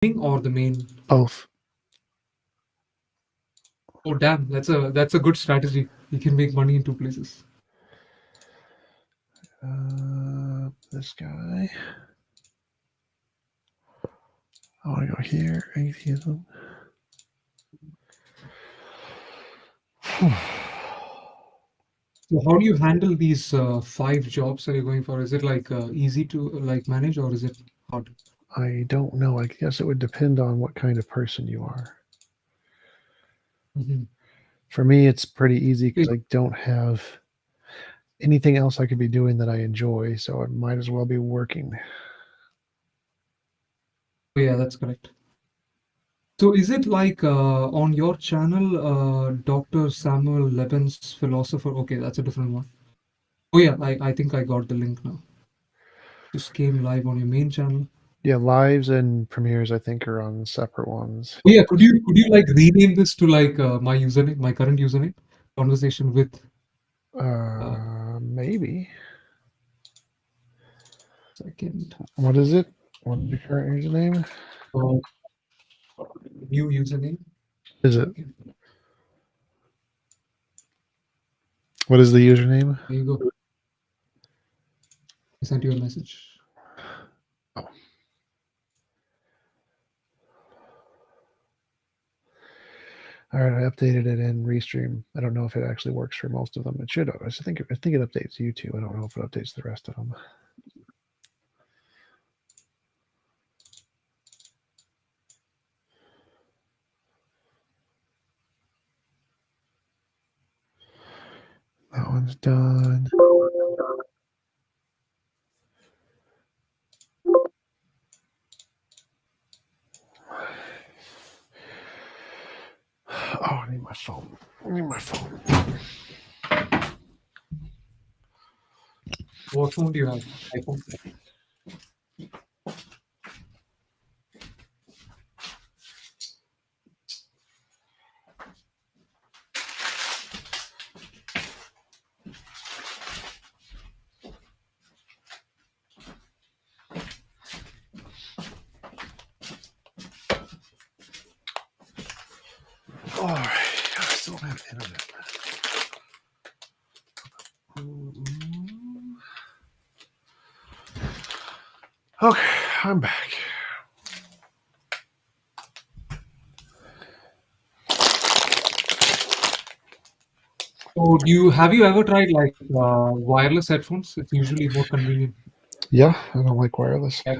or the main? Both. Oh damn, that's a good strategy. You can make money in two places. This guy. I want to go here. Atheism. So how do you handle these five jobs that you're going for? Is it like easy to like manage, or is it hard? I don't know. I guess it would depend on what kind of person you are. Mhm. For me, it's pretty easy because It- I don't have anything else I could be doing that I enjoy, so I might as well be working. oh, yeah, that's correct. So is it like on your channel, Dr. Samuel Levin's philosopher? Okay, that's a different one. Oh yeah, I think I got the link now. Just came live on your main channel. Yeah, lives and premieres I think are on separate ones. Oh yeah, could you like rename this to like my username, my current username? Conversation with uh Maybe. second What is it? What's your current username? uh, new username. Is it? Second. What is the username? There you go. I sent you a message. Oh, all right. I updated it in Restream. I don't know if it actually works for most of them. It should. I think it updates YouTube. I don't know if it updates the rest of them. That one's done. Oh, I need my phone. I need my phone. What phone do you have? iPhone? All right. I still don't have internet. Okay, I'm back. So have you ever tried like wireless headphones? It's usually more convenient. Yeah, I don't like wireless. Yeah.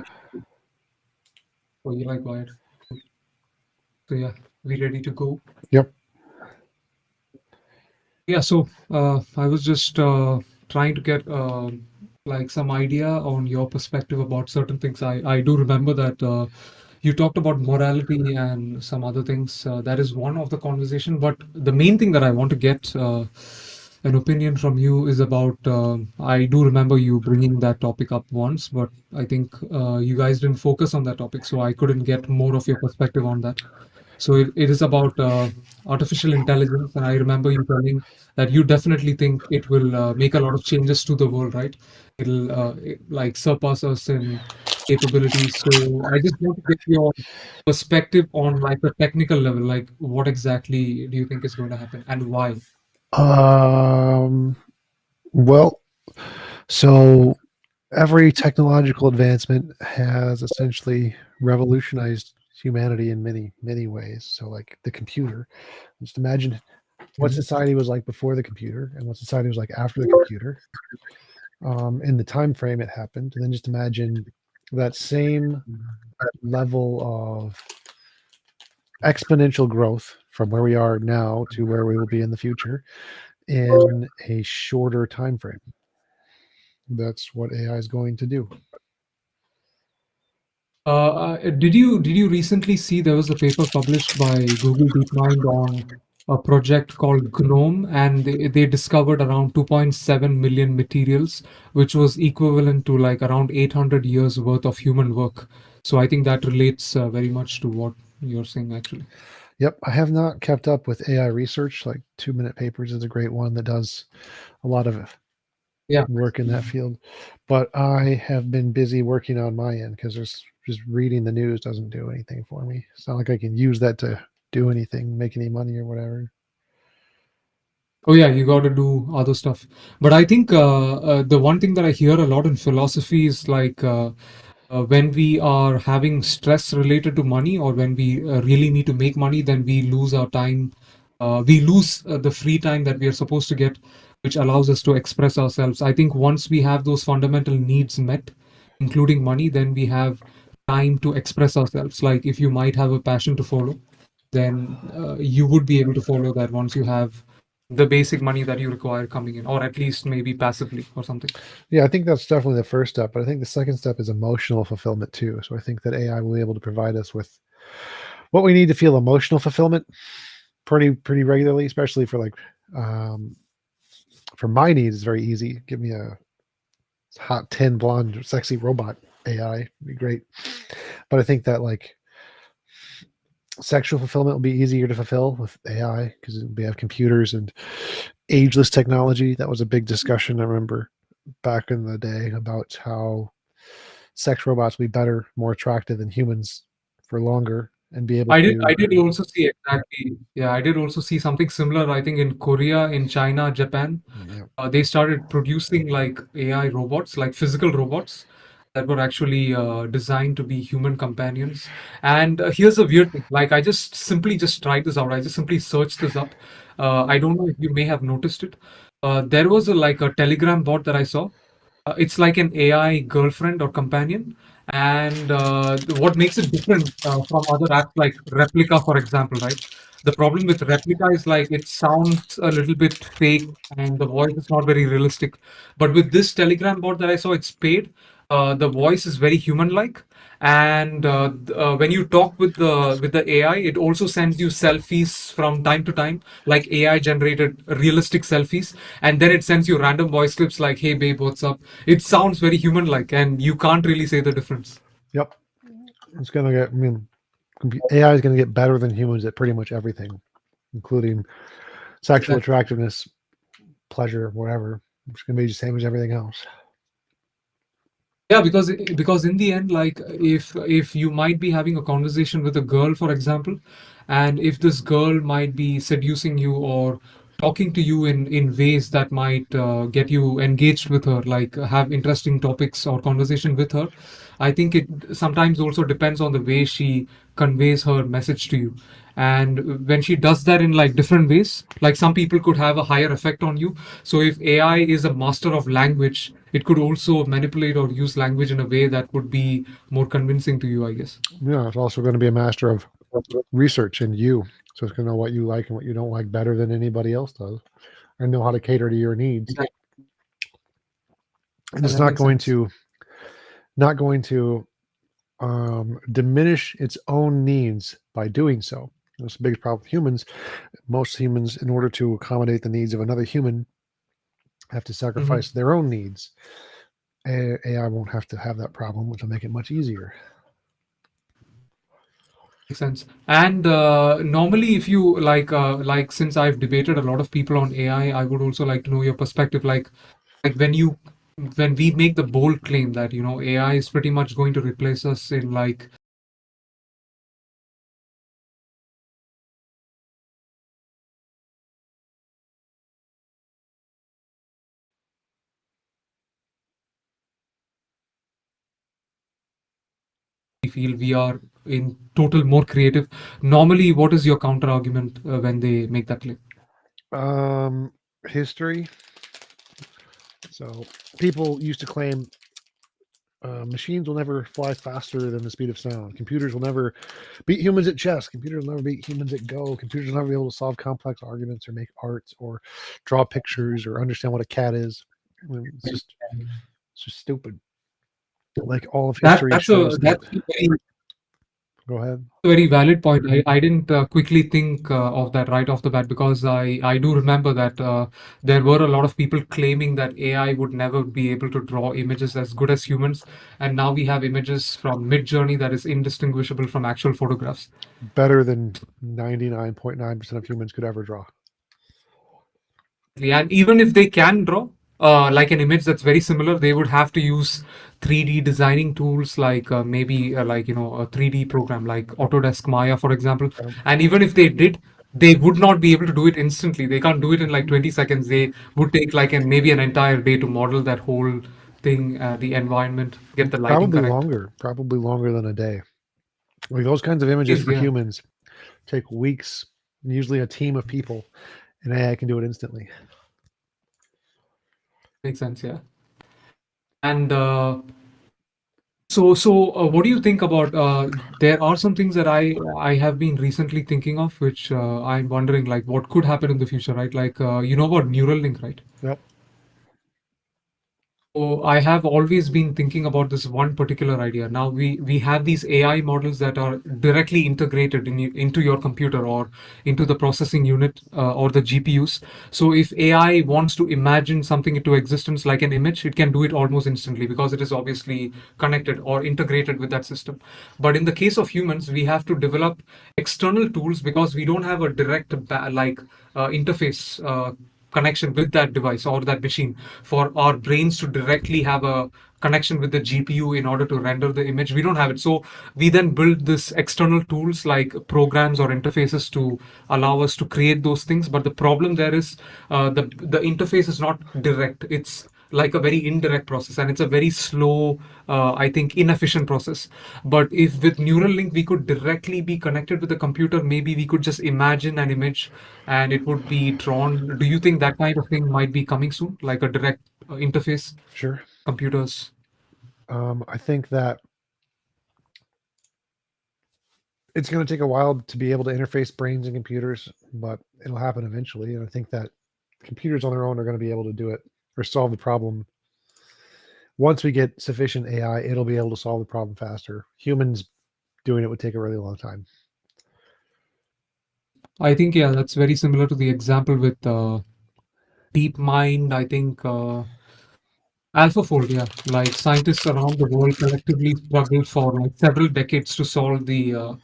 So you like wired. So yeah, we ready to go? Yep. Yeah, so I was just trying to get like some idea on your perspective about certain things. I do remember that you talked about morality and some other things. That is one of the conversation, but the main thing that I want to get an opinion from you is about. I do remember you bringing that topic up once, but I think you guys didn't focus on that topic, so I couldn't get more of your perspective on that. So it is about artificial intelligence, and I remember you telling that you definitely think it will make a lot of changes to the world, right? It'll like surpass us in capabilities. So I just want to get your perspective on like the technical level, like what exactly do you think is going to happen and why? Um. Well, so every technological advancement has essentially revolutionized humanity in many, many ways. So, like the computer, just imagine what Mhm. society was like before the computer and what society was like after the computer, in the time frame it happened. And then just imagine that same level of exponential growth from where we are now to where we will be in the future in a shorter time frame. That's what AI is going to do. Did you recently see there was a paper published by Google DeepMind on a project called GNOME, and they discovered around 2.7 million materials, which was equivalent to like around 800 years worth of human work. So I think that relates very much to what you're saying, actually. Yep, I have not kept up with AI research. Like 2 Minute Papers is a great one that does a lot of Yeah. work in that field. But I have been busy working on my end because there's just reading the news doesn't do anything for me. It's not like I can use that to do anything, make any money or whatever. Oh yeah, you got to do other stuff. But I think the one thing that I hear a lot in philosophy is like when we are having stress related to money, or when we really need to make money, then we lose our time. We lose the free time that we are supposed to get, which allows us to express ourselves. I think once we have those fundamental needs met, including money, then we have time to express ourselves. Like if you might have a passion to follow, then you would be able to follow that once you have the basic money that you require coming in, or at least maybe passively or something. Yeah, I think that's definitely the first step, but I think the second step is emotional fulfillment too. So I think that AI will be able to provide us with what we need to feel emotional fulfillment pretty regularly, especially for like um, for my needs. It's very easy. Give me a hot 10 blonde sexy robot AI, it'd be great. But I think that like sexual fulfillment will be easier to fulfill with AI because we have computers and ageless technology. That was a big discussion I remember back in the day about how sex robots will be better, more attractive than humans for longer and be able I to. did also see exactly, yeah, I did also see something similar, I think in Korea, in China, Japan. Yeah. They started producing like AI robots, like physical robots that were actually designed to be human companions. And here's a weird thing, like I just simply just tried this out. I just simply searched this up. I don't know if you may have noticed it. There was like a Telegram bot that I saw. It's like an AI girlfriend or companion. And what makes it different from other apps like Replica, for example, right? The problem with Replica is like it sounds a little bit fake and the voice is not very realistic. But with this Telegram bot that I saw, it's paid. The voice is very human-like, and when you talk with the AI, it also sends you selfies from time to time, like AI-generated realistic selfies, and then it sends you random voice clips like, "Hey babe, what's up?" It sounds very human-like, and you can't really say the difference. Yep. It's going to get, I mean, AI is going to get better than humans at pretty much everything, including sexual Exactly. attractiveness, pleasure, whatever. It's going to be the same as everything else. Yeah, because in the end, like if you might be having a conversation with a girl, for example, and if this girl might be seducing you or talking to you in ways that might get you engaged with her, like have interesting topics or conversation with her, I think it sometimes also depends on the way she conveys her message to you. And when she does that in like different ways, like some people could have a higher effect on you. So if AI is a master of language, it could also manipulate or use language in a way that would be more convincing to you, I guess. Yeah, it's also going to be a master of research in you. So it's going to know what you like and what you don't like better than anybody else does and know how to cater to your needs. Exactly. And Yeah, it's that makes sense. not going to diminish its own needs by doing so. That's the biggest problem with humans. Most humans, in order to accommodate the needs of another human, have to Mhm. sacrifice their own needs. AI won't have to have that problem, which will make it much easier. Makes sense. And normally, if you like, since I've debated a lot of people on AI, I would also like to know your perspective. Like when we make the bold claim that AI is pretty much going to replace us in like we feel we are in total more creative. Normally, what is your counter argument when they make that claim? Um, History. So people used to claim machines will never fly faster than the speed of sound. Computers will never beat humans at chess. Computers will never beat humans at Go. Computers will never be able to solve complex arguments or make art or draw pictures or understand what a cat is. I mean, it's just stupid. Like all of history shows that. That's a very Go ahead. very valid point. I didn't quickly think of that right off the bat because I do remember that there were a lot of people claiming that AI would never be able to draw images as good as humans, and now we have images from Mid-Journey that is indistinguishable from actual photographs. Better than 99.9% of humans could ever draw. And even if they can draw, like an image that's very similar, they would have to use 3D designing tools like maybe like a 3D program like Autodesk Maya, for example. And even if they did, they would not be able to do it instantly. They can't do it in like 20 seconds. They would take like maybe an entire day to model that whole thing, the environment, get the lighting correct. Probably longer than a day. Like those kinds of images Is for yeah, humans take weeks, usually a team of people, and AI can do it instantly. makes sense. Yeah. And what do you think about? There are some things that I have been recently thinking of, which I'm wondering, like, what could happen in the future, right? Like, you know about Neuralink, right? Yep, So I have always been thinking about this one particular idea. Now we have these AI models that are directly integrated into your computer or into the processing unit or the GPUs. So if AI wants to imagine something into existence like an image, it can do it almost instantly because it is obviously connected or integrated with that system. But in the case of humans, we have to develop external tools because we don't have a direct interface. Connection with that device or that machine for our brains to directly have a connection with the GPU in order to render the image. We don't have it. So we then build this external tools like programs or interfaces to allow us to create those things. But the problem there is the interface is not direct. It's like a very indirect process and it's a very slow, I think inefficient process. But if with Neuralink we could directly be connected with the computer, maybe we could just imagine an image and it would be drawn. Do you think that kind of thing might be coming soon, like a direct interface sure. computers? I think that it's going to take a while to be able to interface brains and computers, but it'll happen eventually. And I think that computers on their own are going to be able to do it or solve the problem. Once we get sufficient AI, it'll be able to solve the problem faster. Humans doing it would take a really long time. I think yeah, that's very similar to the example with DeepMind. I think AlphaFold, yeah, like scientists around the world collectively struggled for like several decades to solve the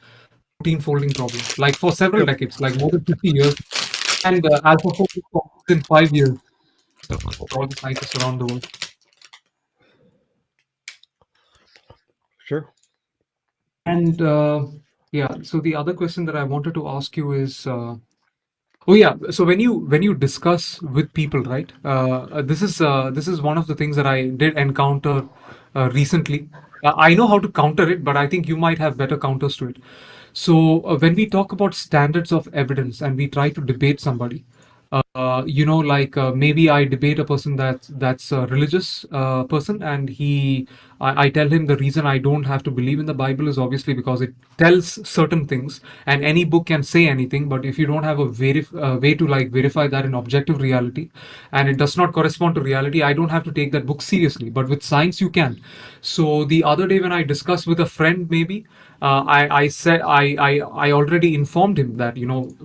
protein folding problem. Like for several Yep, decades, like more than 50 years, and AlphaFold was solved in 5 years for all the scientists around the world. sure. And yeah, so the other question that I wanted to ask you is, oh yeah, so when you discuss with people, right? This is one of the things that I did encounter recently. I know how to counter it, but I think you might have better counters to it. So when we talk about standards of evidence and we try to debate somebody, like maybe I debate a person that's a religious person, and I tell him the reason I don't have to believe in the Bible is obviously because it tells certain things, and any book can say anything, but if you don't have a way to like verify that in objective reality, and it does not correspond to reality, I don't have to take that book seriously. But with science, you can. So the other day when I discussed with a friend, maybe I said I already informed him that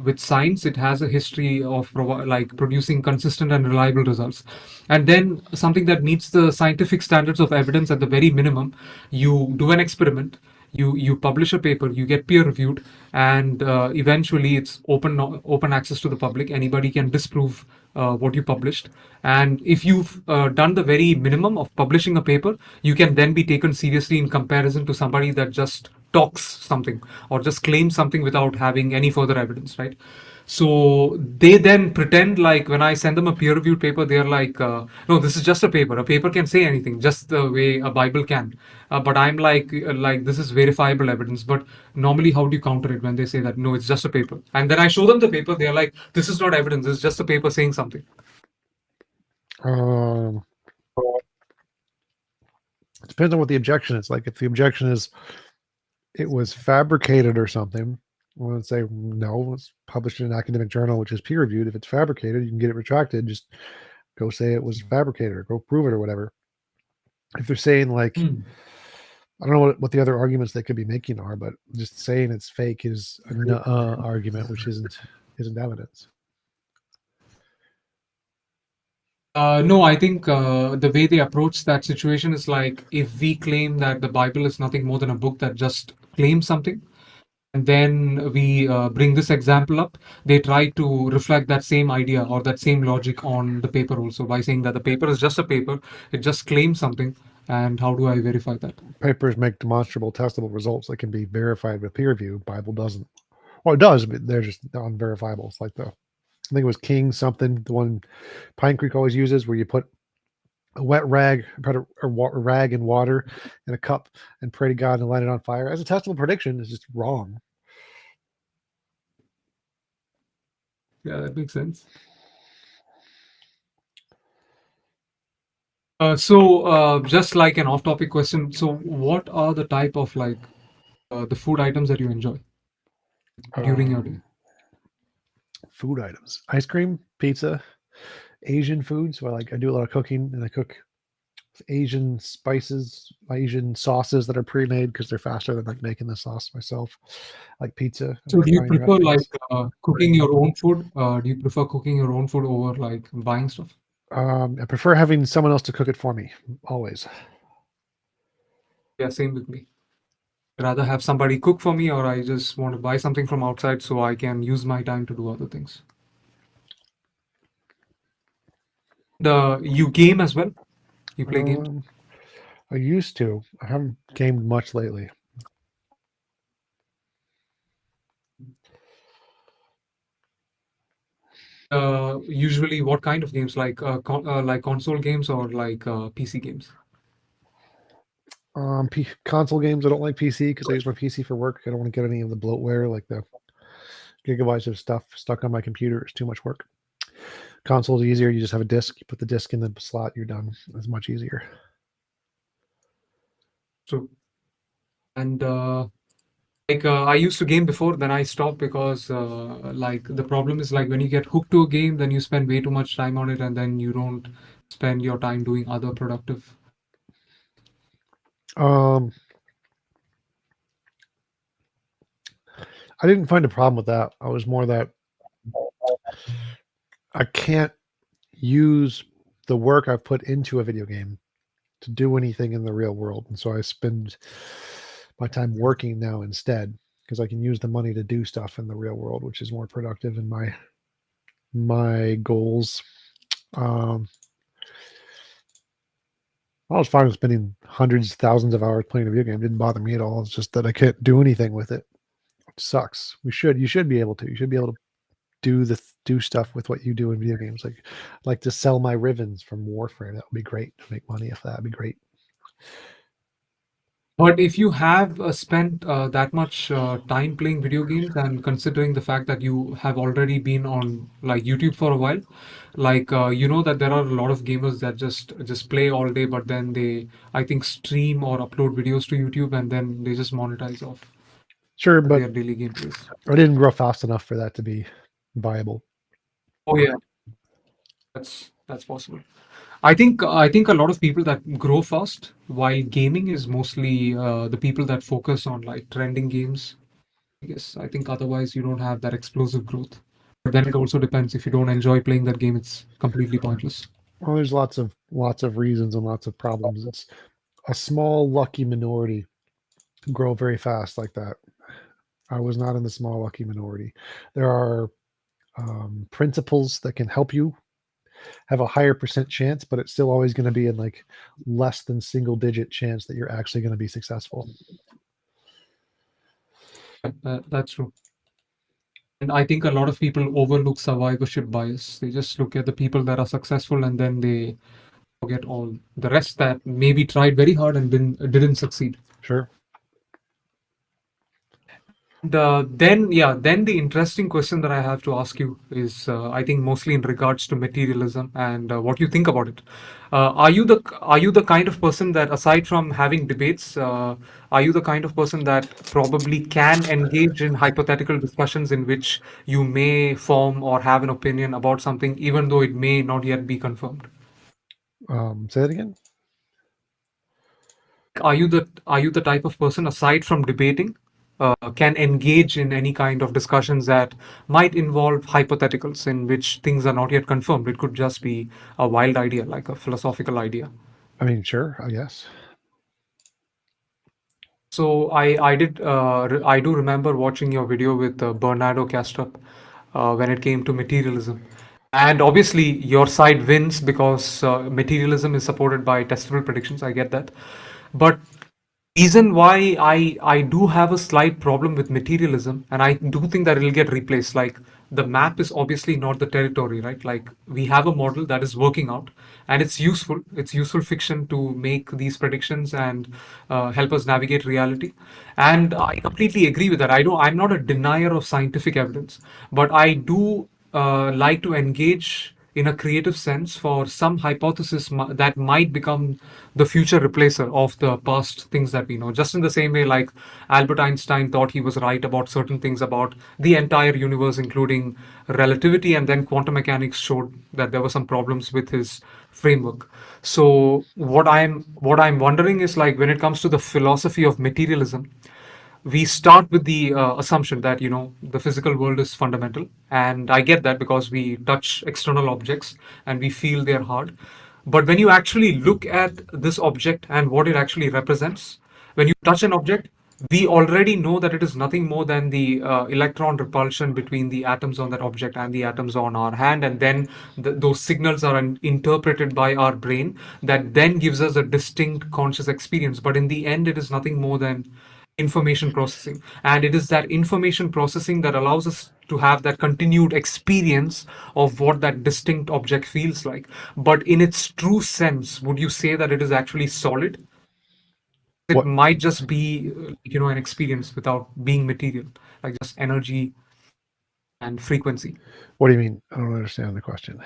with science it has a history of like producing consistent and reliable results, and then something that meets the scientific standards of evidence at the very minimum, you do an experiment, you publish a paper, you get peer reviewed, and eventually it's open access to the public. Anybody can disprove what you published, and if you've done the very minimum of publishing a paper, you can then be taken seriously in comparison to somebody that just talks something or just claims something without having any further evidence, right? So they then pretend like when I send them a peer reviewed paper, they're like, no, this is just a paper. A paper can say anything, just the way a Bible can. But I'm like, this is verifiable evidence. But normally, how do you counter it when they say that, no, it's just a paper? And then I show them the paper, they're like, this is not evidence, it's just a paper saying something. Um, it depends on what the objection is. Like if the objection is it was fabricated or something, I would say no. It's published in an academic journal, which is peer reviewed. If it's fabricated, you can get it retracted. Just go say it was fabricated or go prove it or whatever. If they're saying like, Hmm. I don't know what the other arguments they could be making are, but just saying it's fake is an argument, which isn't evidence. No, I think the way they approach that situation is like if we claim that the Bible is nothing more than a book that just claims something, and then we bring this example up, they try to reflect that same idea or that same logic on the paper also by saying that the paper is just a paper, it just claims something, and how do I verify that? Papers make demonstrable, testable results that can be verified with peer review. Bible doesn't. Well, it does, but they're just unverifiable. It's like the I think it was King something, the one Pine Creek always uses, where you put a wet rag, put a rag in water in a cup, and pray to God and light it on fire. As a testable prediction, is just wrong. Yeah, that makes sense. Just like an off-topic question, so what are the type of like the food items that you enjoy during your day? Um, Food items: ice cream, pizza, Asian food. So I do a lot of cooking, and I cook Asian spices, Asian sauces that are pre-made because they're faster than like making the sauce myself. Like pizza, I So like do you frying prefer like dressings. cooking your own food? Do you prefer cooking your own food over like buying stuff? I prefer having someone else to cook it for me, always. Yeah, same with me. Rather have somebody cook for me, or I just want to buy something from outside so I can use my time to do other things. The you game as well? You play games? Um, I used to. I haven't gamed much lately. Usually, what kind of games? Like like console games or like PC games? Console games. I don't like PC because I use my PC for work. I don't want to get any of the bloatware, like the gigabytes of stuff stuck on my computer. It's too much work. Console is easier. You just have a disc. You put the disc in the slot. You're done. It's much easier. So and like I used to game before, then I stopped because like the problem is like when you get hooked to a game, then you spend way too much time on it, and then you don't spend your time doing other productive. Um, I didn't find a problem with that. I was more that I can't use the work I've put into a video game to do anything in the real world, and so I spend my time working now instead because I can use the money to do stuff in the real world, which is more productive in my goals. Um, I was fine with spending hundreds, thousands of hours playing a video game. It didn't bother me at all. It's just that I can't do anything with it. It sucks. You should be able to. You should be able to do stuff with what you do in video games. Like to sell my Rivens from Warframe. That would be great to make money if that'd be great. But if you have spent that much time playing video games and considering the fact that you have already been on like YouTube for a while, like you know that there are a lot of gamers that just play all day, but then they I think stream or upload videos to YouTube and then they just monetize off Sure, but their daily gameplays. I didn't grow fast enough for that to be viable. Oh yeah, that's possible. I think a lot of people that grow fast while gaming is mostly the people that focus on like trending games. I guess I think otherwise you don't have that explosive growth. But then it also depends. If you don't enjoy playing that game, it's completely pointless. Well, there's lots of reasons and lots of problems. It's a small lucky minority who grow very fast like that. I was not in the small lucky minority. There are principles that can help you have a higher percent chance, but it's still always going to be in like less than single digit chance that you're actually going to be successful. That's true. And I think a lot of people overlook survivorship bias. They just look at the people that are successful and then they forget all the rest that maybe tried very hard and didn't succeed. Sure. Then the interesting question that I have to ask you is, I think mostly in regards to materialism and what you think about it. Are you the kind of person that, aside from having debates, are you the kind of person that probably can engage in hypothetical discussions in which you may form or have an opinion about something, even though it may not yet be confirmed? Say that again. Are you the type of person, aside from debating, can engage in any kind of discussions that might involve hypotheticals in which things are not yet confirmed? It could just be a wild idea, like a philosophical idea. I mean, sure, I guess. I do remember watching your video with Bernardo Castrop when it came to materialism. And obviously, your side wins because materialism is supported by testable predictions. I get that. But reason why I do have a slight problem with materialism, and I do think that it'll get replaced. Like the map is obviously not the territory, right? Like we have a model that is working out, and it's useful. It's useful fiction to make these predictions and help us navigate reality. And I completely agree with that. I'm not a denier of scientific evidence, but I do like to engage in a creative sense for some hypothesis that might become the future replacer of the past things that we know. Just in the same way, like Albert Einstein thought he was right about certain things about the entire universe, including relativity, and then quantum mechanics showed that there were some problems with his framework. So what I'm wondering is like when it comes to the philosophy of materialism, we start with the assumption that the physical world is fundamental, and I get that because we touch external objects and we feel they're hard. But when you actually look at this object and what it actually represents, when you touch an object, we already know that it is nothing more than the electron repulsion between the atoms on that object and the atoms on our hand, and then those signals are interpreted by our brain that then gives us a distinct conscious experience. But in the end, it is nothing more than information processing, and it is that information processing that allows us to have that continued experience of what that distinct object feels like. But in its true sense, would you say that it is actually solid? It What might just be an experience without being material, like just energy and frequency. What do you mean? I don't understand the question.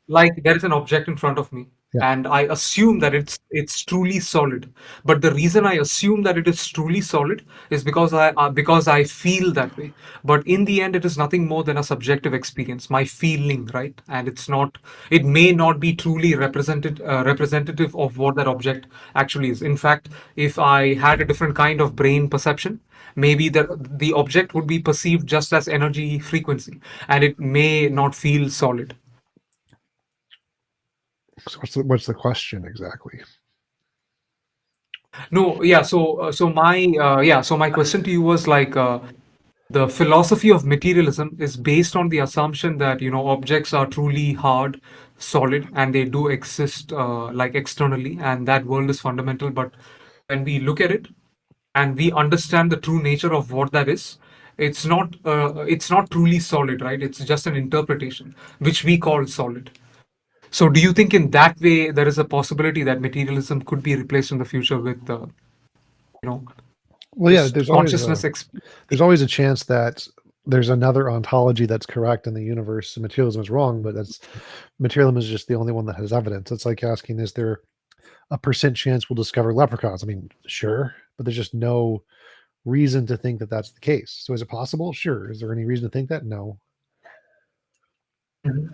Like there is an object in front of me, Yeah. and I assume that it's truly solid. But the reason I assume that it is truly solid is because I feel that way. But in the end, it is nothing more than a subjective experience, my feeling, right? And it may not be truly representative of what that object actually is. In fact, if I had a different kind of brain perception, maybe the object would be perceived just as energy frequency, and it may not feel solid. So what's the question exactly? No, yeah. So my question to you was like the philosophy of materialism is based on the assumption that objects are truly hard, solid, and they do exist like externally, and that world is fundamental. But when we look at it and we understand the true nature of what that is, it's not truly solid, right? It's just an interpretation, which we call solid. So, do you think in that way there is a possibility that materialism could be replaced in the future with you know Well, yeah, just consciousness there's always a chance that there's another ontology that's correct in the universe and materialism is wrong, but that's materialism is just the only one that has evidence. It's like asking, is there a percent chance we'll discover leprechauns? I mean, sure, but there's just no reason to think that that's the case. So is it possible? Sure. Is there any reason to think that? No. Mhm.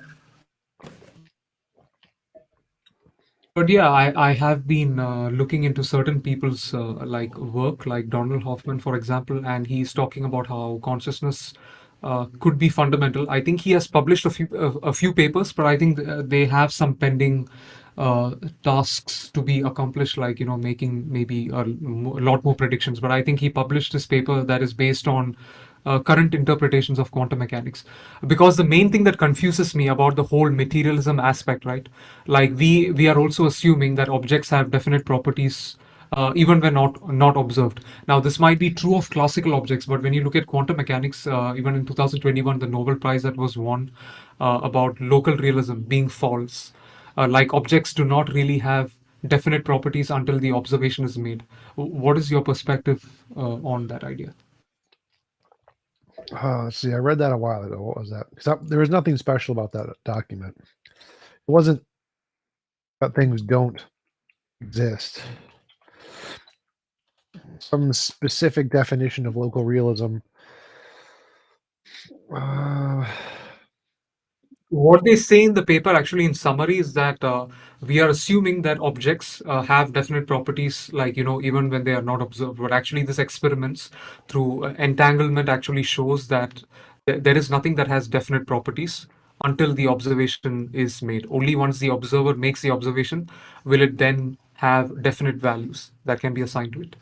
But yeah, I have been looking into certain people's like work, like Donald Hoffman, for example, and he's talking about how consciousness could be fundamental. I think he has published a few papers, but I think they have some pending uh, tasks to be accomplished, like making maybe a lot more predictions. But I think he published this paper that is based on current interpretations of quantum mechanics, because the main thing that confuses me about the whole materialism aspect, right? Like we are also assuming that objects have definite properties even when not observed. Now, this might be true of classical objects, but when you look at quantum mechanics, even in 2021, the Nobel Prize that was won about local realism being false, like objects do not really have definite properties until the observation is made. What is your perspective on that idea? Let's see. I read that a while ago. What was that? Because there was nothing special about that document. It wasn't that things don't exist. Some specific definition of local realism. Uh, What they say in the paper, actually, in summary, is that we are assuming that objects have definite properties, like, even when they are not observed. But actually, this experiments through entanglement actually shows that there is nothing that has definite properties until the observation is made. Only once the observer makes the observation will it then have definite values that can be assigned to it.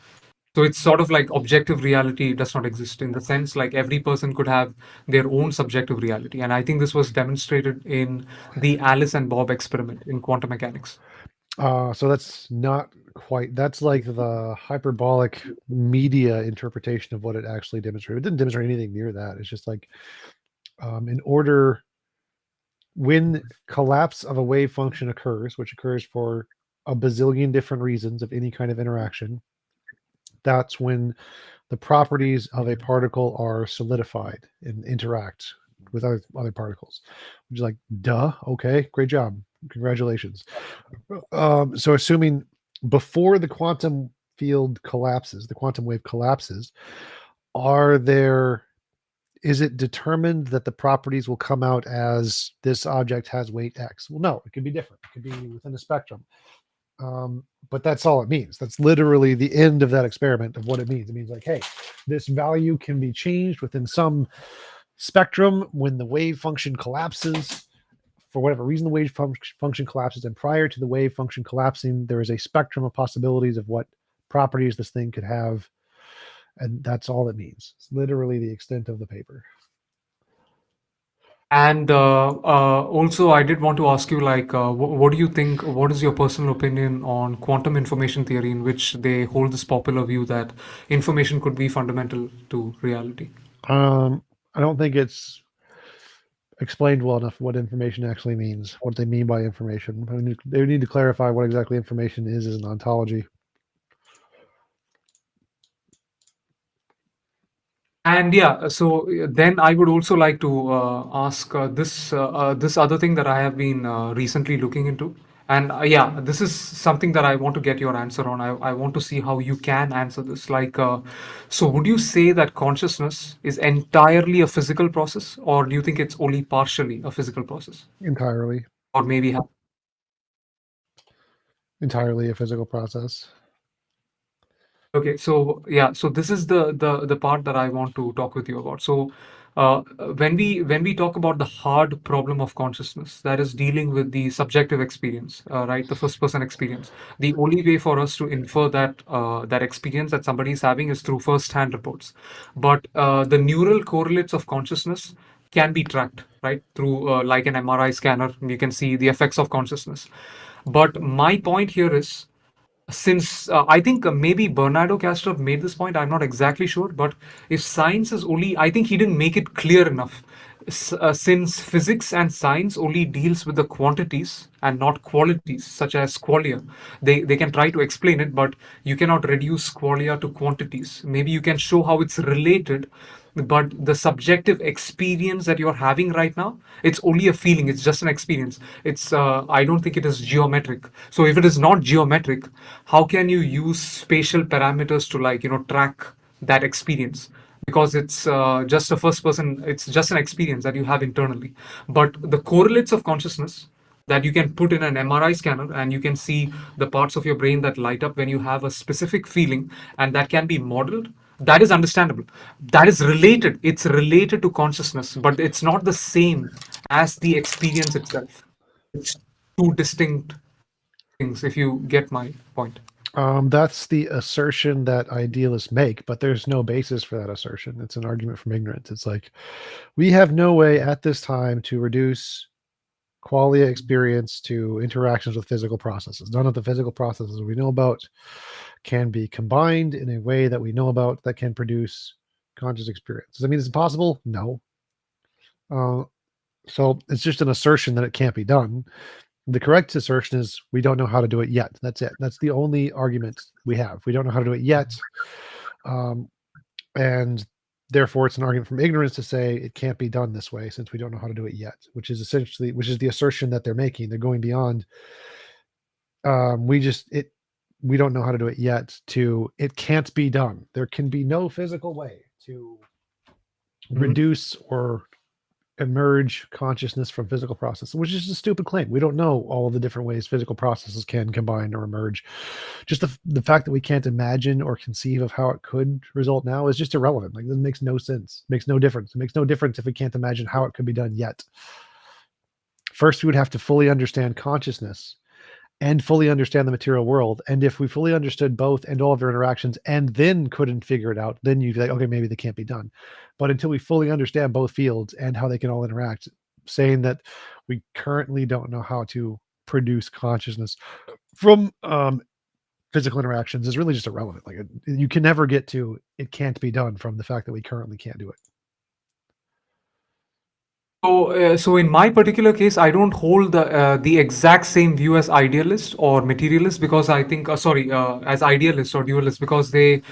So it's sort of like objective reality does not exist, in the sense like every person could have their own subjective reality. And I think this was demonstrated in the Alice and Bob experiment in quantum mechanics. So that's not quite. That's like the hyperbolic media interpretation of what it actually demonstrated. It didn't demonstrate anything near that. It's just like, in order, when collapse of a wave function occurs, which occurs for a bazillion different reasons of any kind of interaction, that's when the properties of a particle are solidified and interact with other particles. Which is like, duh, okay, great job, congratulations. So assuming before the quantum field collapses, the quantum wave collapses, are there is it determined that the properties will come out as this object has weight X? Well, no, it could be different. It could be within a spectrum. But that's all it means. That's literally the end of that experiment of what it means. It means like, hey, this value can be changed within some spectrum when the wave function collapses. For whatever reason, the wave function collapses, and prior to the wave function collapsing, there is a spectrum of possibilities of what properties this thing could have, and that's all it means. It's literally the extent of the paper. And also, I did want to ask you, like, what do you think? What is your personal opinion on quantum information theory, in which they hold this popular view that information could be fundamental to reality? I don't think it's explained well enough what information actually means, what they mean by information. They need to clarify what exactly information is as an ontology. And yeah, so then I would also like to ask this other thing that I have been recently looking into. And yeah, this is something that I want to get your answer on. I want to see how you can answer this. Like, so would you say that consciousness is entirely a physical process, or do you think it's only partially a physical process? Entirely, Or maybe entirely a physical process. okay, so yeah, so this is the part that I want to talk with you about. So, uh, when we talk about the hard problem of consciousness, that is dealing with the subjective experience, right, the first person experience. The only way for us to infer that experience that somebody is having is through first hand reports. But the neural correlates of consciousness can be tracked, right, through like an MRI scanner. You can see the effects of consciousness. But my point here is, since I think maybe Bernardo Castro made this point, I'm not exactly sure, but if science is only, I think he didn't make it clear enough. Since physics and science only deals with the quantities and not qualities, such as qualia, they can try to explain it, but you cannot reduce qualia to quantities. Maybe you can show how it's related, but the subjective experience that you're having right now, it's only a feeling, it's just an experience. It's I don't think it is geometric. So if it is not geometric, how can you use spatial parameters to, like, track that experience? Because it's just a first person, it's just an experience that you have internally. But the correlates of consciousness that you can put in an MRI scanner, and you can see the parts of your brain that light up when you have a specific feeling, and that can be modeled. That is understandable. That is related. It's related to consciousness, but it's not the same as the experience itself. It's two distinct things, if you get my point. That's the assertion that idealists make, but there's no basis for that assertion. It's an argument from ignorance. It's like, we have no way at this time to reduce qualia experience to interactions with physical processes. None of the physical processes we know about can be combined in a way that we know about that can produce conscious experience. Does that mean it's impossible? No. Uh, so it's just an assertion that it can't be done. The correct assertion is we don't know how to do it yet. That's it. That's the only argument we have. We don't know how to do it yet. Um, and therefore it's an argument from ignorance to say it can't be done this way since we don't know how to do it yet, which is the assertion that they're making. They're going beyond we don't know how to do it yet to it can't be done. There can be no physical way to Mhm. reduce or emerge consciousness from physical processes, which is a stupid claim. We don't know all of the different ways physical processes can combine or emerge. Just the fact that we can't imagine or conceive of how it could result now is just irrelevant. Like, that makes no sense. It makes no difference. It makes no difference if we can't imagine how it could be done yet. First, we would have to fully understand consciousness, and fully understand the material world. And if we fully understood both and all of their interactions and then couldn't figure it out, then you'd be like, okay, maybe they can't be done. But until we fully understand both fields and how they can all interact, saying that we currently don't know how to produce consciousness from physical interactions is really just irrelevant. Like you can never get to it can't be done from the fact that we currently can't do it. So in my particular case, I don't hold the exact same view as idealist or materialist because I think, as idealist or dualist because they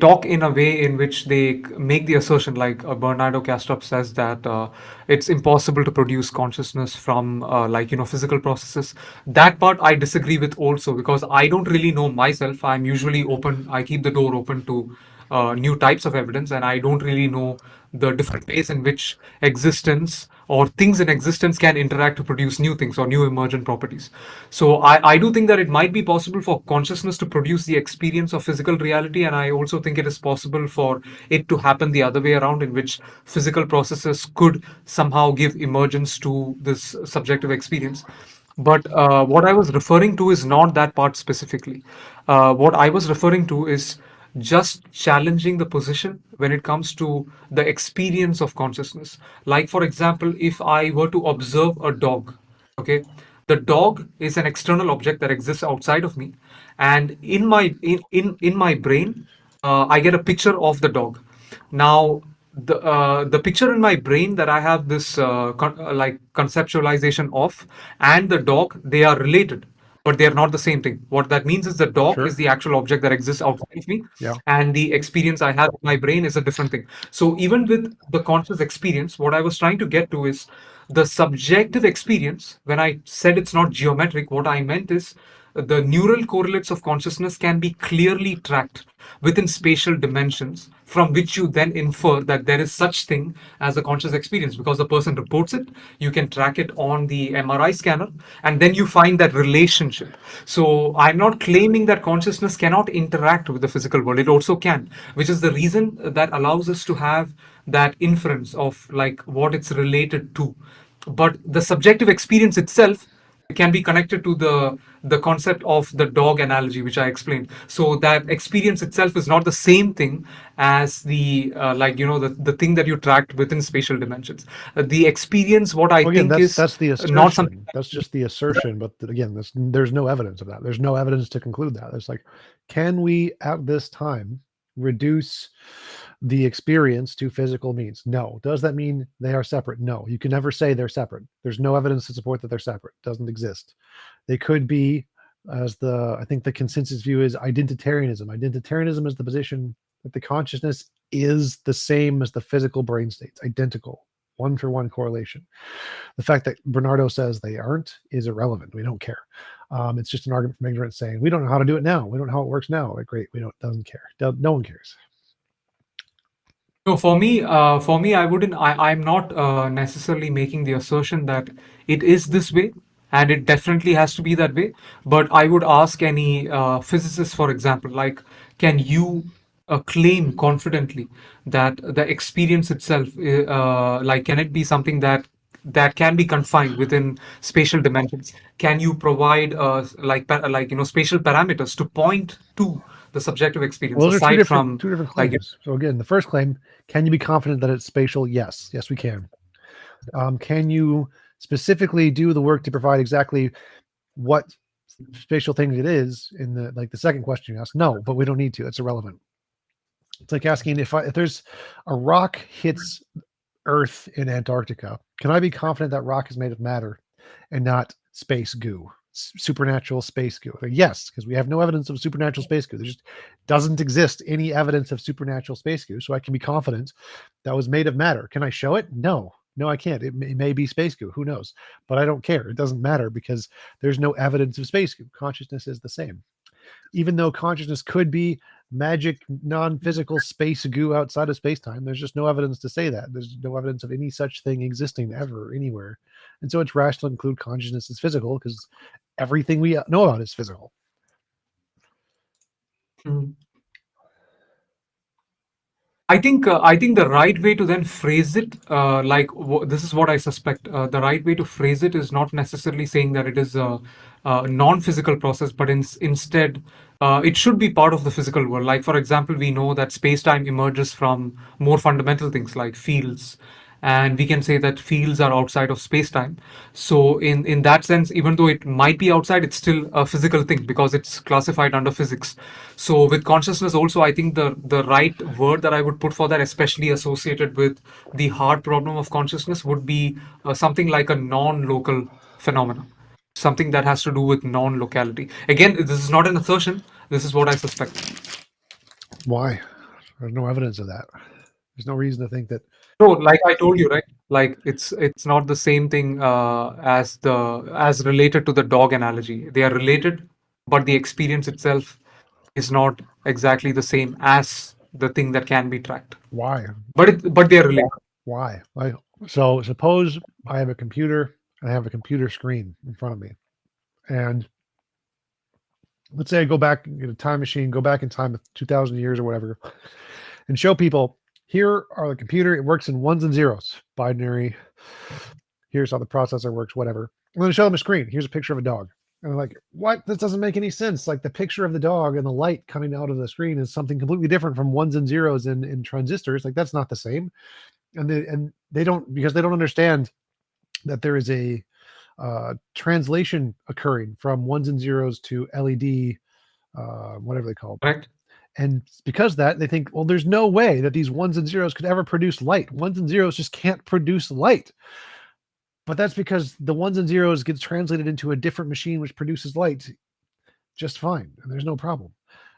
talk in a way in which they make the assertion, like Bernardo Kastrup says that it's impossible to produce consciousness from physical processes. That part I disagree with also because I don't really know myself. I'm usually open. I keep the door open to new types of evidence, and I don't really know the different ways in which existence or things in existence can interact to produce new things or new emergent properties. So I do think that it might be possible for consciousness to produce the experience of physical reality, and I also think it is possible for it to happen the other way around, in which physical processes could somehow give emergence to this subjective experience. But what I was referring to is not that part specifically. What I was referring to is just challenging the position when it comes to the experience of consciousness. Like, for example, if I were to observe a dog, okay, the dog is an external object that exists outside of me, and in my brain, I get a picture of the dog. Now, the picture in my brain that I have this conceptualization of, and the dog, they are related, but they are not the same thing. What that means is the dog is Sure. the actual object that exists outside of me, Yeah. and the experience I have in my brain is a different thing. So even with the conscious experience, what I was trying to get to is the subjective experience. When I said it's not geometric, what I meant is the neural correlates of consciousness can be clearly tracked within spatial dimensions, from which you then infer that there is such thing as a conscious experience because the person reports it. You can track it on the MRI scanner, and then you find that relationship. So I'm not claiming that consciousness cannot interact with the physical world. It also can, which is the reason that allows us to have that inference of like what it's related to. But the subjective experience itself can be connected to the concept of the dog analogy, which I explained. So that experience itself is not the same thing as the the thing that you tracked within spatial dimensions. The experience, what I Well, again, think, is that's the not something. assertion. That's just the assertion. But again, there's no evidence of that. There's no evidence to conclude that. It's like, can we at this time reduce the experience to physical means? No. Does that mean they are separate? No. You can never say they're separate. There's no evidence to support that they're separate. It doesn't exist. They could be, as I think the consensus view is identitarianism. Identitarianism is the position that the consciousness is the same as the physical brain states, identical, one for one correlation. The fact that Bernardo says they aren't is irrelevant. We don't care. It's just an argument from ignorance saying we don't know how to do it now. We don't know how it works now. Like, great, we don't doesn't care. No one cares. No, for me, I wouldn't. I'm not necessarily making the assertion that it is this way, and it definitely has to be that way. But I would ask any physicist, for example, like, can you claim confidently that the experience itself, can it be something that can be confined within spatial dimensions? Can you provide spatial parameters to point to the subjective experience Well, those are aside from two different like claims. So again, the first claim: can you be confident that it's spatial? Yes, yes, we can. Can you specifically do the work to provide exactly what spatial thing it is in the second question you asked? No, but we don't need to. It's irrelevant. It's like asking if there's a rock hits Earth in Antarctica, can I be confident that rock is made of matter and not space goo, supernatural space goo? Yes, because we have no evidence of supernatural space goo. There just doesn't exist any evidence of supernatural space goo, so I can be confident that was made of matter. Can I show it? No. No, I can't. It may be space goo. Who knows? But I don't care. It doesn't matter because there's no evidence of space goo. Consciousness is the same. Even though consciousness could be magic, non-physical space goo outside of space-time, there's just no evidence to say that. There's no evidence of any such thing existing ever anywhere. And so it's rational to include consciousness as physical because everything we know about is physical. Mm. I think the right way to then phrase it, this is what I suspect. The right way to phrase it is not necessarily saying that it is non-physical process, but instead it should be part of the physical world. Like for example, we know that space-time emerges from more fundamental things like fields, and we can say that fields are outside of space-time. So in that sense, even though it might be outside, it's still a physical thing because it's classified under physics. So with consciousness also, I think the right word that I would put for that, especially associated with the hard problem of consciousness, would be something like a non-local phenomena, something that has to do with non-locality. Again, this is not an assertion. This is what I suspect. Why? There's no evidence of that. There's no reason to think that. So, like I told you, right? Like it's not the same thing as related to the dog analogy. They are related, but the experience itself is not exactly the same as the thing that can be tracked. Why? But they are related. Why? So suppose I have a computer and I have a computer screen in front of me, and let's say I go back, get a time machine, go back in time 2,000 years or whatever, and show people here are the computer. It works in ones and zeros, binary. Here's how the processor works, whatever. I'm going to show them a screen. Here's a picture of a dog. And they're like, what? This doesn't make any sense. Like the picture of the dog and the light coming out of the screen is something completely different from ones and zeros in transistors. Like that's not the same. And they don't, because they don't understand that there is a translation occurring from ones and zeros to LED, whatever they call it. Correct. And because that, they think, well, there's no way that these ones and zeros could ever produce light. Ones and zeros just can't produce light. But that's because the ones and zeros gets translated into a different machine which produces light just fine, and there's no problem.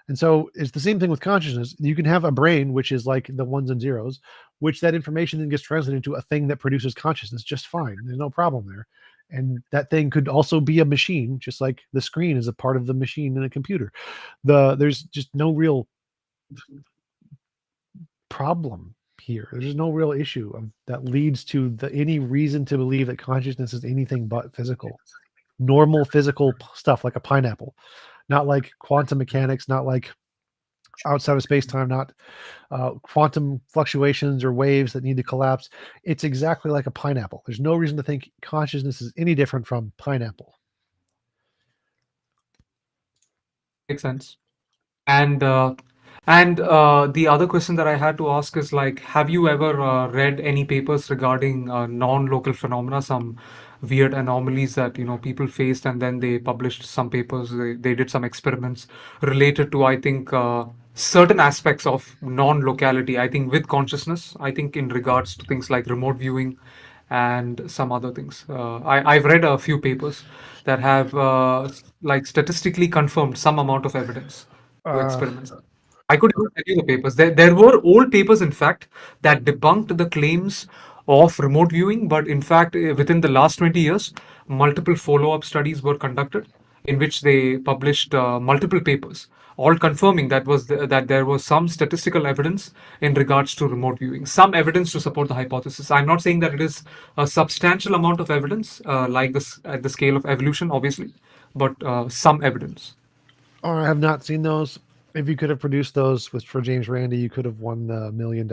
And so it's the same thing with consciousness. You can have a brain which is like the ones and zeros, which that information then gets translated into a thing that produces consciousness just fine. There's no problem there. And that thing could also be a machine, just like the screen is a part of the machine in a computer. There's just no real problem here. There's no real issue that leads to any reason to believe that consciousness is anything but physical, normal physical stuff like a pineapple, not like quantum mechanics, not like outside of space-time, not quantum fluctuations or waves that need to collapse. It's exactly like a pineapple. There's no reason to think consciousness is any different from pineapple. Makes sense. And the other question that I had to ask is like, have you ever read any papers regarding non-local phenomena, some weird anomalies that people faced, and then they published some papers. They did some experiments related to, I think, certain aspects of non-locality. I think with consciousness. I think in regards to things like remote viewing and some other things. I've read a few papers that have like statistically confirmed some amount of evidence to Uh, experiments. I could even tell you the papers. There were old papers, in fact, that debunked the claims of remote viewing, but in fact, within the last 20 years, multiple follow-up studies were conducted in which they published multiple papers, all confirming that there was some statistical evidence in regards to remote viewing, some evidence to support the hypothesis. I'm not saying that it is a substantial amount of evidence, like this at the scale of evolution, obviously, but some evidence. I have not seen those. If you could have produced those for James Randi, you could have won the $1 million.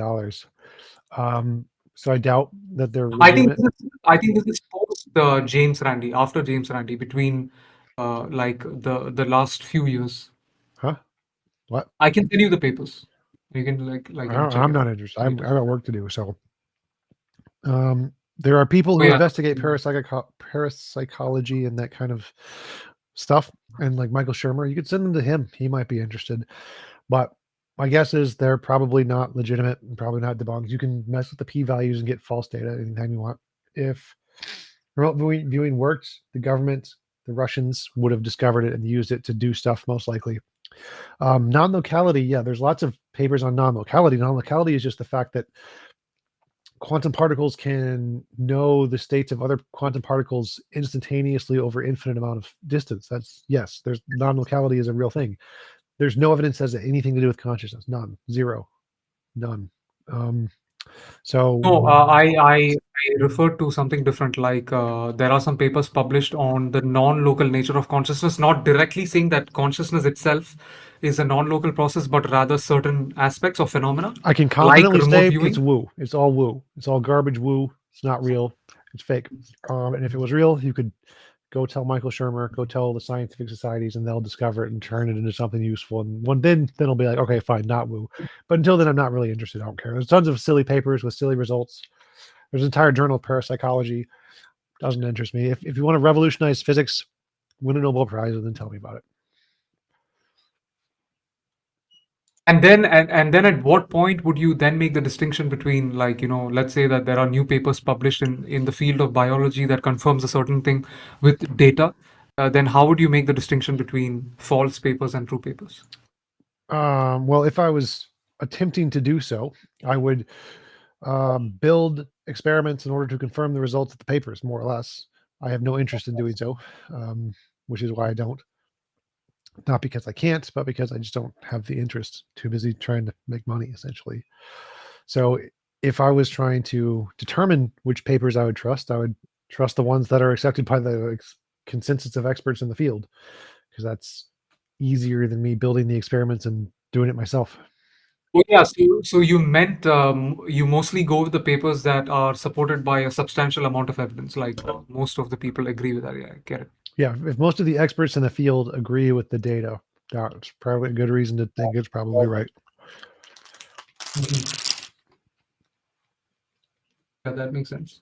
So I doubt that they're legitimate. I think this is post James Randi, after James Randi, between like the last few years. Huh? What? I can send you the papers. You can check I'm it not out interested. I later. got work to do. So there are people Oh who yeah, investigate parapsychology and that kind of stuff. And like Michael Shermer, you could send them to him. He might be interested. But my guess is they're probably not legitimate and probably not debunked. You can mess with the p-values and get false data anytime you want. If remote viewing works, the government, the Russians would have discovered it and used it to do stuff most likely. Non-locality, yeah, there's lots of papers on non-locality. Non-locality is just the fact that quantum particles can know the states of other quantum particles instantaneously over infinite amount of distance. That's yes, there's non-locality is a real thing. There's no evidence that has anything to do with consciousness. None. Zero. None. So no, I referred to something different. Like there are some papers published on the non-local nature of consciousness, not directly saying that consciousness itself is a non-local process, but rather certain aspects of phenomena, I can like confidently remote say it's viewing. woo. It's all woo. It's all garbage woo. It's not real. It's fake. And if it was real, you could go tell Michael Shermer, go tell the scientific societies, and they'll discover it and turn it into something useful. And then it'll be like, okay, fine, not woo. But until then, I'm not really interested. I don't care. There's tons of silly papers with silly results. There's an entire journal of parapsychology. Doesn't interest me. If you want to revolutionize physics, win a Nobel Prize, and then tell me about it. And then at what point would you then make the distinction between, like, let's say that there are new papers published in the field of biology that confirms a certain thing with data, then how would you make the distinction between false papers and true papers? Well, if I was attempting to do so, I would build experiments in order to confirm the results of the papers, more or less. I have no interest in doing so, which is why I don't. Not because I can't, but because I just don't have the interest. Too busy trying to make money, essentially. So if I was trying to determine which papers I would trust the ones that are accepted by the consensus of experts in the field, because that's easier than me building the experiments and doing it myself. Oh, yeah. So you meant you mostly go with the papers that are supported by a substantial amount of evidence, like most of the people agree with that. Yeah, I get it. Yeah, if most of the experts in the field agree with the data, that's probably a good reason to think it's probably right. Mhm. Yeah, that makes sense.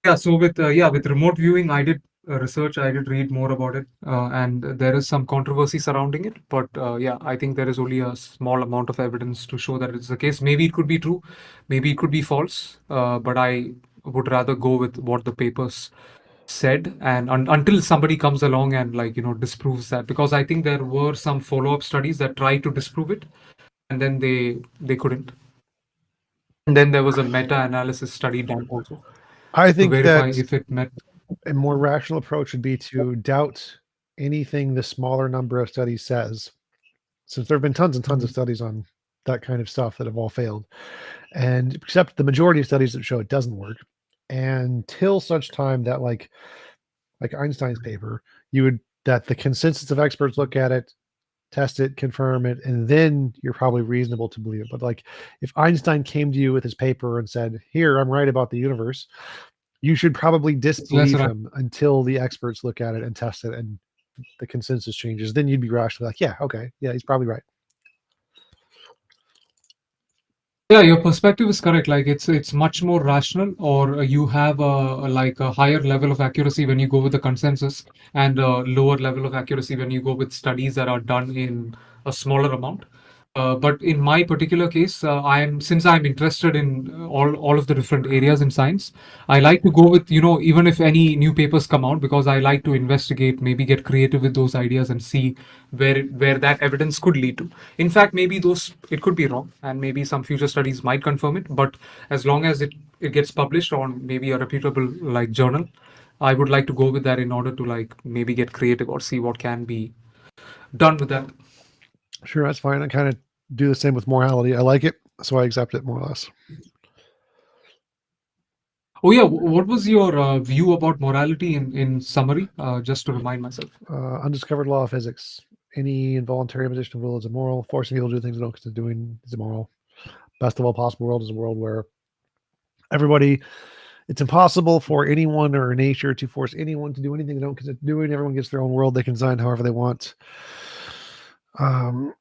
Yeah, so with remote viewing, I did research. I did read more about it, and there is some controversy surrounding it. But yeah, I think there is only a small amount of evidence to show that it's the case. Maybe it could be true, maybe it could be false. But I would rather go with what the papers said, and until somebody comes along and, like, disproves that, because I think there were some follow-up studies that tried to disprove it, and then they couldn't. And then there was a meta-analysis study done also I to think verify that if it met. a more rational approach would be to doubt anything the smaller number of studies says, since there have been tons and tons of Mhm. studies on that kind of stuff that have all failed, and accept the majority of studies that show it doesn't work, until such time that like Einstein's paper, you would that the consensus of experts look at it, test it, confirm it, and then you're probably reasonable to believe it. But like if Einstein came to you with his paper and said, "Here, I'm right about the universe," you should probably It's less disbelieve him until the experts look at it and test it and the consensus changes. Then you'd be rational, like, yeah, okay, yeah, he's probably right. Yeah, your perspective is correct. Like, it's much more rational, or you have like a higher level of accuracy when you go with the consensus, and a lower level of accuracy when you go with studies that are done in a smaller amount. But in my particular case, since I'm interested in all of the different areas in science, I like to go with, even if any new papers come out, because I like to investigate, maybe get creative with those ideas and see where that evidence could lead to. In fact, maybe those it could be wrong, and maybe some future studies might confirm it. But as long as it gets published on maybe a reputable, like, journal, I would like to go with that in order to, like, maybe get creative or see what can be done with that. Sure, that's fine. I kind of do the same with morality. I like it, so I accept it more or less. Oh yeah, what was your view about morality in summary? Just to remind myself. Undiscovered law of physics. Any involuntary imposition of will is immoral. Forcing people to do things they don't consider doing is immoral. Best of all possible world is a world where everybody, it's impossible for anyone or nature to force anyone to do anything they don't consider doing. Everyone gets their own world they can design however they want. Um,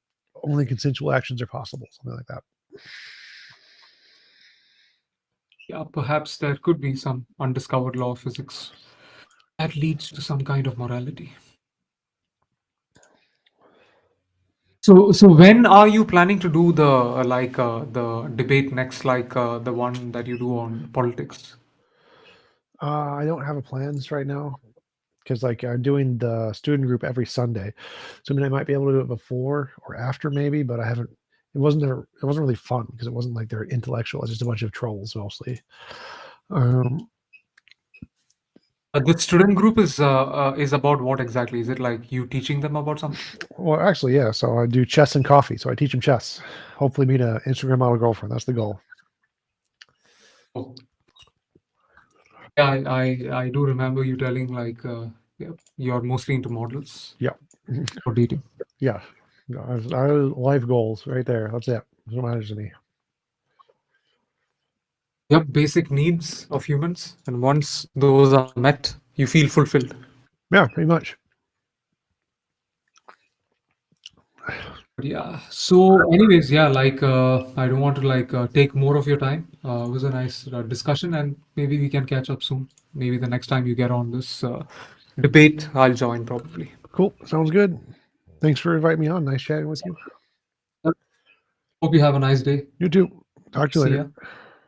Only consensual actions are possible, something like that. Yeah, perhaps there could be some undiscovered law of physics that leads to some kind of morality. So when are you planning to do the debate next, like the one that you do on politics? I don't have a plans right now because like I'm doing the student group every Sunday, so I mean I might be able to do it before or after maybe, but I haven't. It wasn't really fun because it wasn't like they're intellectual. It's just a bunch of trolls mostly. Um, The student group is about what exactly? Is it like you teaching them about something? well, actually, yeah. So I do chess and coffee. So I teach them chess. Hopefully, meet a Instagram model girlfriend. That's the goal. Oh, yeah, I do remember you telling, like, yeah, you're mostly into models Yeah, or dating. yeah. Our life goals right there. That's it. That's what matters to me. Yep, basic needs of humans, and once those are met, you feel fulfilled. Yeah, pretty much. But yeah. So, anyways, yeah, like I don't want to like take more of your time. It was a nice discussion, and maybe we can catch up soon. Maybe the next time you get on this debate, I'll join probably. Cool. Sounds good. Thanks for inviting me on. Nice chatting with you. Hope you have a nice day. You too. Talk to you See later. ya.